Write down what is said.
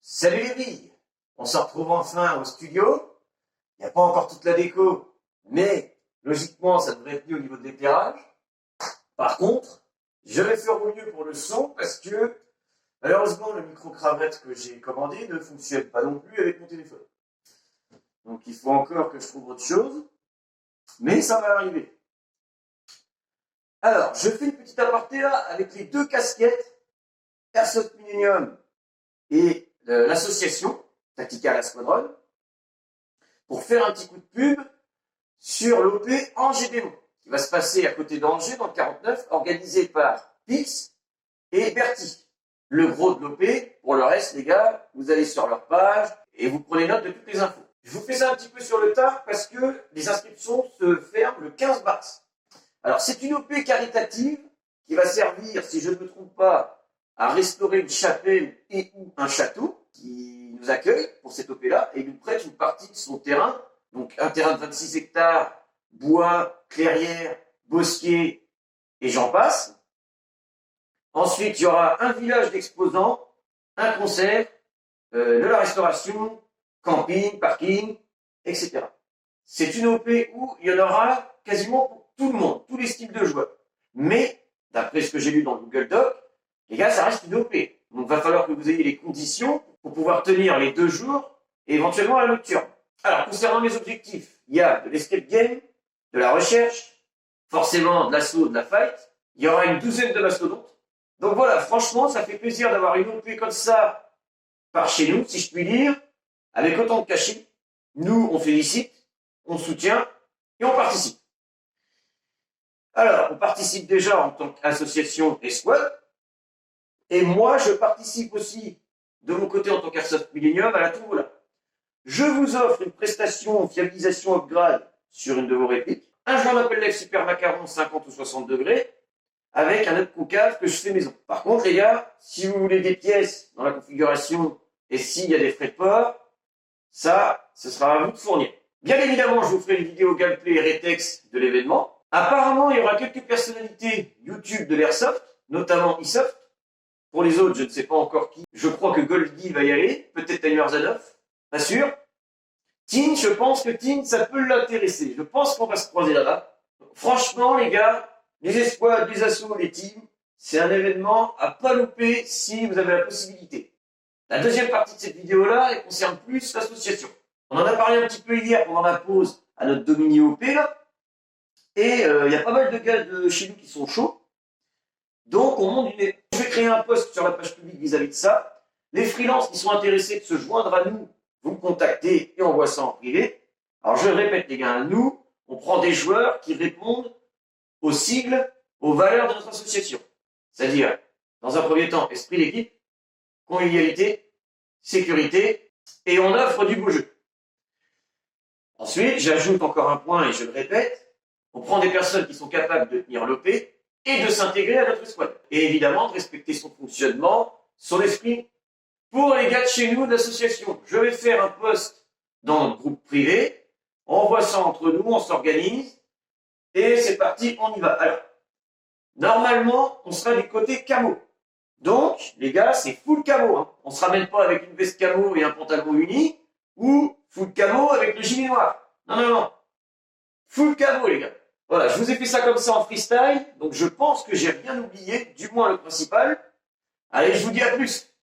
Salut les billes. On se retrouve enfin au studio. Il n'y a pas encore toute la déco, mais logiquement, ça devrait être mieux au niveau de l'éclairage. Par contre, je vais faire au mieux pour le son parce que, malheureusement, le micro-cravate que j'ai commandé ne fonctionne pas non plus avec mon téléphone. Donc, il faut encore que je trouve autre chose, mais ça va arriver. Alors, je fais une petite aparté là avec les deux casquettes Airsoft Millennium et l'association Tactical Squadron pour faire un petit coup de pub sur l'OP Angers-Démon qui va se passer à côté d'Angers dans le 49, organisé par Pix et Bertie. Le gros de l'OP, pour le reste les gars, vous allez sur leur page et vous prenez note de toutes les infos. Je vous fais ça un petit peu sur le tard parce que les inscriptions se ferment le 15 mars. Alors c'est une OP caritative qui va servir, si je ne me trompe pas, à restaurer une chapelle et ou un château qui nous accueille pour cette OP-là et nous prête une partie de son terrain, donc un terrain de 26 hectares, bois, clairière, bosquet et j'en passe. Ensuite, il y aura un village d'exposants, un concert, de la restauration, camping, parking, etc. C'est une OP où il y en aura quasiment pour tout le monde, tous les styles de joueurs. Mais, d'après ce que j'ai lu dans le Google Doc, les gars, ça reste une OP. Donc, il va falloir que vous ayez les conditions pour pouvoir tenir les 2 jours et éventuellement la nocturne. Alors, concernant les objectifs, il y a de l'escape game, de la recherche, forcément de l'assaut, de la fight. Il y aura une 12aine de mastodontes. Donc voilà, franchement, ça fait plaisir d'avoir une OP comme ça par chez nous, si je puis dire, avec autant de cachets. Nous, on félicite, on soutient et on participe. Alors, on participe déjà en tant qu'association et squad. Et moi, je participe aussi de mon côté en tant qu'Airsoft Millennium à la Tombola. Je vous offre une prestation fiabilisation upgrade sur une de vos répliques, un joint d'appel live Super Macaron 50 ou 60 degrés, avec un autre concave que je fais maison. Par contre, les gars, si vous voulez des pièces dans la configuration et s'il y a des frais de port, ça, ce sera à vous de fournir. Bien évidemment, je vous ferai une vidéo gameplay rétex de l'événement. Apparemment, il y aura quelques personnalités YouTube de l'Airsoft, notamment eSoft. Pour les autres, je ne sais pas encore qui. Je crois que Goldie va y aller, peut-être Timer Zanov, pas sûr. Tin, je pense que Tin, ça peut l'intéresser. Je pense qu'on va se croiser là-bas. Franchement, les gars, les escouades, les assauts, les teams, c'est un événement à pas louper si vous avez la possibilité. La deuxième partie de cette vidéo-là, elle concerne plus l'association. On en a parlé un petit peu hier pendant la pause à notre Domini OP, là. Et il y a pas mal de gars de chez nous qui sont chauds. Donc, on monte une... Je vais créer un post sur la page publique vis-à-vis de ça. Les freelances qui sont intéressés de se joindre à nous, vous me contactez et on voit ça en privé. Alors, je répète, les gars, nous, on prend des joueurs qui répondent aux sigles, aux valeurs de notre association. C'est-à-dire, dans un premier temps, esprit d'équipe, convivialité, sécurité, et on offre du beau jeu. Ensuite, j'ajoute encore un point et je le répète, on prend des personnes qui sont capables de tenir l'OP et de s'intégrer à notre squad. Et évidemment, de respecter son fonctionnement, son esprit. Pour les gars de chez nous, de l'association, je vais faire un post dans notre groupe privé, on voit ça entre nous, on s'organise, et c'est parti, on y va. Alors, normalement, on sera du côté camo. Donc, les gars, c'est full camo. Hein. On ne se ramène pas avec une veste camo et un pantalon uni, ou full camo avec le gilet noir. Non, non, non. Full camo, les gars. Voilà, je vous ai fait ça comme ça en freestyle, donc je pense que j'ai rien oublié, du moins le principal. Allez, je vous dis à plus.